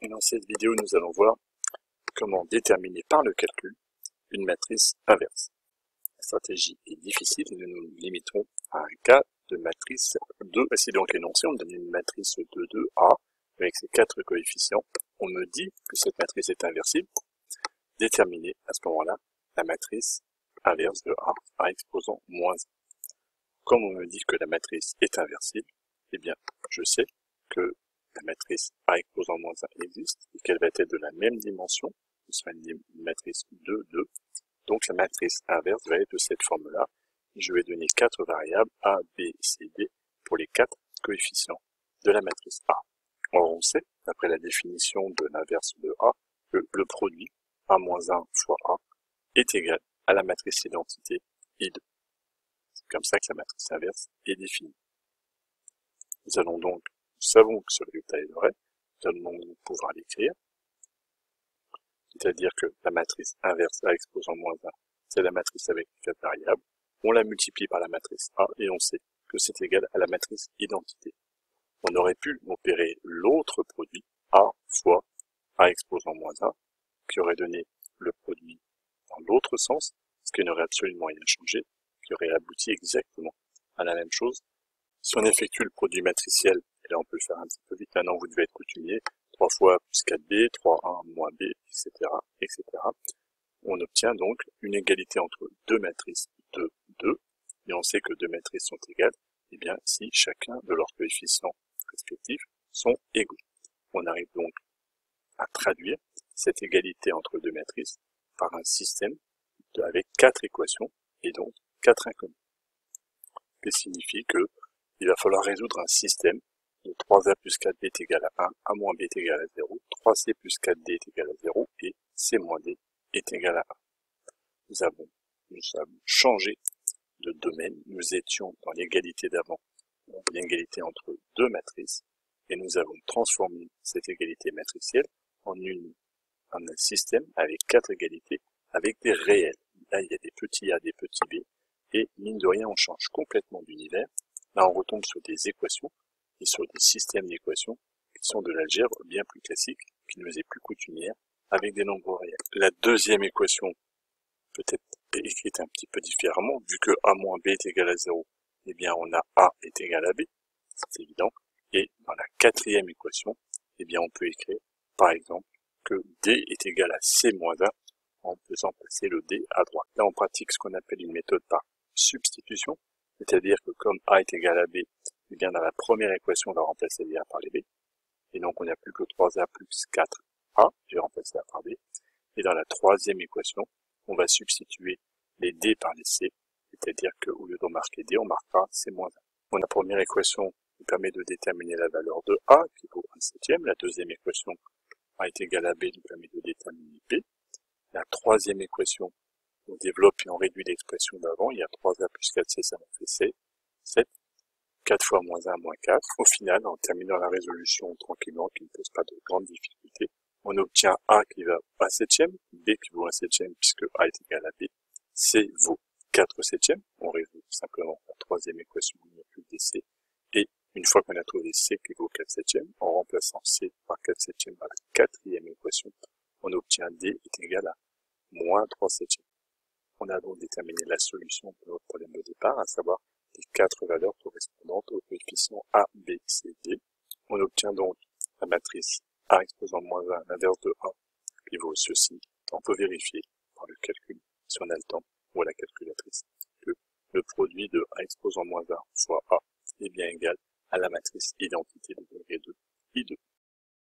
Et dans cette vidéo, nous allons voir comment déterminer par le calcul une matrice inverse. La stratégie est difficile et nous nous limiterons à un cas de matrice 2. Voici donc l'énoncé, on me donne une matrice de 2A avec ses 4 coefficients. On me dit que cette matrice est inversible. Déterminer à ce moment-là la matrice inverse de A exposant moins 1. Comme on me dit que la matrice est inversible, eh bien, je sais que la matrice A exposant moins 1 existe et qu'elle va être de la même dimension. Ce sera une matrice 2, 2. Donc la matrice inverse va être de cette forme-là. Je vais donner 4 variables A, B, C, D pour les 4 coefficients de la matrice A. Or on sait, d'après la définition de l'inverse de A, que le produit A-1 fois A est égal à la matrice identité I2. C'est comme ça que la matrice inverse est définie. Nous savons que ce résultat est vrai, nous allons donc pouvoir l'écrire. C'est-à-dire que la matrice inverse A exposant moins 1, c'est la matrice avec les 4 variables. On la multiplie par la matrice A et on sait que c'est égal à la matrice identité. On aurait pu opérer l'autre produit A fois A exposant moins 1, qui aurait donné le produit dans l'autre sens, ce qui n'aurait absolument rien changé, qui aurait abouti exactement à la même chose. Si on effectue le produit matriciel, et là on peut le faire un petit peu vite, maintenant vous devez être coutumier, 3 fois plus 4b, 3a moins b, etc., etc. On obtient donc une égalité entre deux matrices de 2, et on sait que deux matrices sont égales, et bien si chacun de leurs coefficients respectifs sont égaux. On arrive donc à traduire cette égalité entre deux matrices par un système avec 4 équations, et donc 4 inconnus. Ce qui signifie que il va falloir résoudre un système de 3a plus 4b est égal à 1, a moins b est égal à 0, 3c plus 4d est égal à 0 et c moins d est égal à 1. Nous avons changé de domaine, nous étions dans l'égalité d'avant, l'égalité entre deux matrices, et nous avons transformé cette égalité matricielle en un système avec 4 égalités, avec des réels. Là, il y a des petits a, des petits b, et mine de rien, on change complètement d'univers. Là, on retombe sur des équations et sur des systèmes d'équations qui sont de l'algèbre bien plus classique, qui nous est plus coutumière, avec des nombres réels. La deuxième équation peut être écrite un petit peu différemment, vu que a moins b est égal à 0, eh bien on a a est égal à b, c'est évident. Et dans la quatrième équation, eh bien on peut écrire, par exemple, que d est égal à c moins 1 en faisant passer le d à droite. Là, on pratique ce qu'on appelle une méthode par substitution, c'est-à-dire que comme a est égal à b, eh bien dans la première équation, on va remplacer les a par les b, et donc on n'a plus que 3a plus 4a, j'ai remplacé a par b, et dans la troisième équation, on va substituer les d par les c, c'est-à-dire qu'au lieu de marquer d, on marquera c moins 1. Donc, la première équation nous permet de déterminer la valeur de a, qui vaut 1/7, la deuxième équation, a est égal à b, nous permet de déterminer b. La troisième équation, on développe et on réduit l'expression d'avant, il y a 3a plus 4c, ça nous fait c, 7, 4 fois moins 1 moins 4. Au final, en terminant la résolution tranquillement, qui ne pose pas de grandes difficultés, on obtient a qui va à 1/7, b qui vaut 1/7 puisque a est égal à b, c vaut 4/7, on résout simplement la troisième équation, il n'y a plus que des c, et une fois qu'on a trouvé c qui vaut 4/7, en remplaçant c par 4/7 dans la quatrième équation, on obtient d est égal à moins 3/7. On a donc déterminé la solution de notre problème de départ, à savoir les 4 valeurs correspondantes aux coefficients A, B, C, D. On obtient donc la matrice A exposant moins 1, l'inverse de A, qui vaut ceci. On peut vérifier par le calcul, si on a le temps, ou à la calculatrice, que le produit de A exposant moins 1 fois A est bien égal à la matrice identité de degré 2, I2.